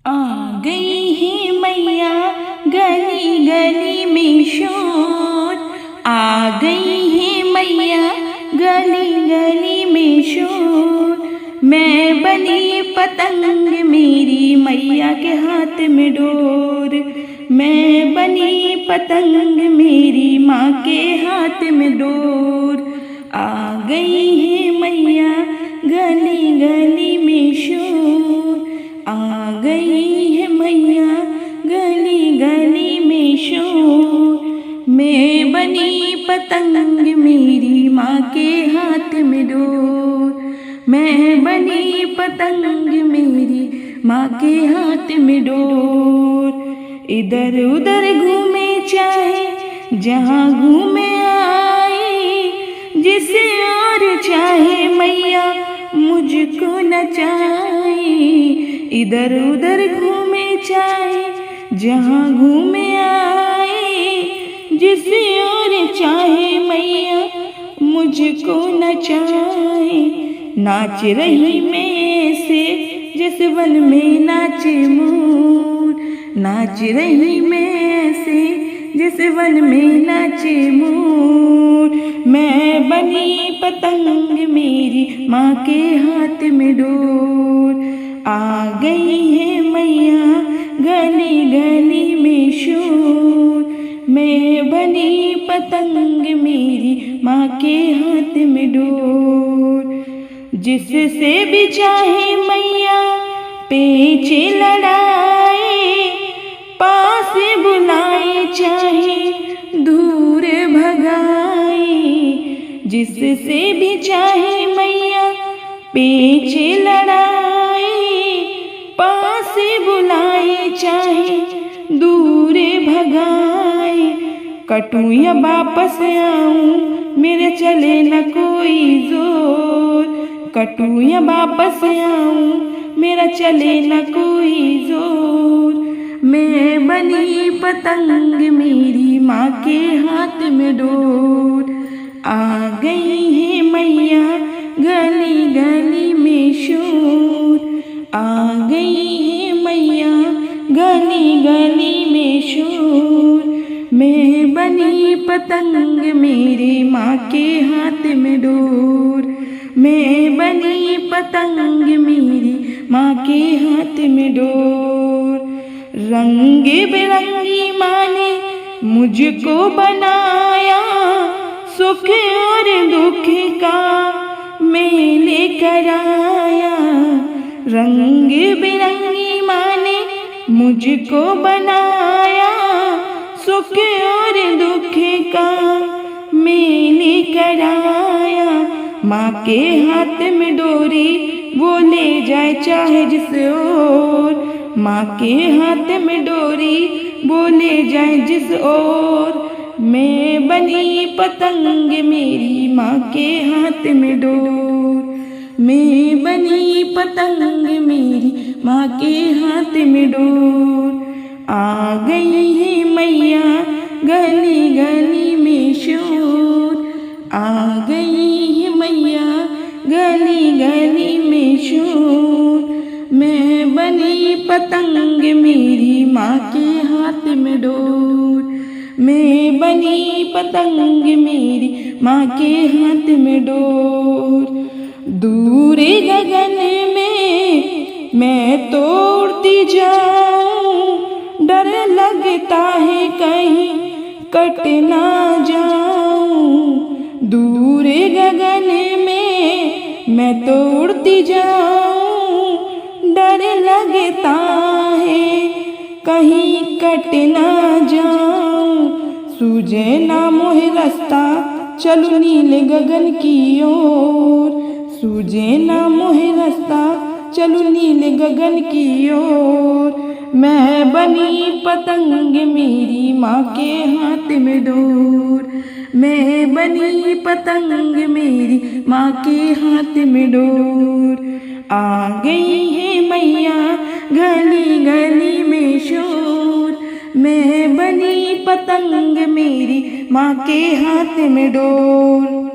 आ गई है मैया गली गली में शोर, आ गई है मैया गली गली में शोर। मैं बनी पतंग मेरी मैया के हाथ में डोर, मैं बनी पतंग मेरी माँ के हाथ में डोर। आ गई है मैया गली गली में शोर, आ गई है मैया गली गली में शोर। मैं बनी पतंग मेरी माँ के हाथ में डोर, मैं बनी पतंग मेरी माँ के हाथ में डोर। इधर उधर घूमे चाहे जहाँ घूमे आए, जिसे और चाहे मैया मुझको नचाए। इधर उधर घूमे चाहे जहाँ घूमे आए, जिसे और चाहे मैया मुझको नचाए। नाच रही मैं से जिस वन में नाचे मोर, नाच रही मैं से जिस वन में नाचे मोर। मैं बनी पतंग मेरी माँ के हाथ में डोर, आ गई है मैया गली गली में शोर। मैं बनी पतंग मेरी माँ के हाथ में डोर। जिससे भी चाहे मैया पेचे लड़ाए, पास बुलाए चाहे दूर भगाए। जिससे भी चाहे मैया पेचे लड़ाए, पास बुलाए चाहे दूर भगाए। कटूं या वापस आऊं मेरे चले न कोई जोर, कटूं या वापस आऊं मेरा चले न कोई जोर। मैं बनी पतंग मेरी माँ के हाथ में डोर, आ गई है मैया गली गली में शोर, आ गई है मैया गली गली में शोर। मैं बनी पतंग मेरी माँ के हाथ में डोर, मैं बनी पतंग मेरी माँ के हाथ में डोर। रंग बिरंगी माँ ने मुझको बनाया, सुख और दुख का मेले कराया। रंग बिरंगी माँ ने मुझको बनाया, सुख और दुख का मेले कराया। माँ के हाथ में डोरी वो ले जाए चाहे जिस ओर, माँ के हाथ में डोरी वो ले जाए जिस ओर। मैं बनी पतंग मेरी माँ के हाथ में डोर, मैं बनी पतंग मेरी माँ के हाथ में डोर। आ गई है मैया गली गली में शोर, आ गई है मैया गली गली में शोर। मैं बनी पतंग मेरी माँ के हाथ में डोर, मैं बनी पतंग मेरी माँ के हाथ में डोर। दूर गगन में मैं तोड़ती जाऊं, डर लगता है कहीं कट ना जाऊं। दूर गगन में मैं तोड़ती जाऊं, डर लगता है कहीं कट ना जाऊं। सूझे ना मोहे रास्ता चलूं नीले गगन की ओर, सूझे ना मोहे रास्ता चलूं नीले गगन की ओर। मैं बनी पतंग मेरी माँ के हाथ में डोर, मैं बनी पतंग मेरी माँ के हाथ में डोर। आ गई है मैया गली गली में शोर, मैं बनी पतंग मेरी माँ के हाथ में डोर।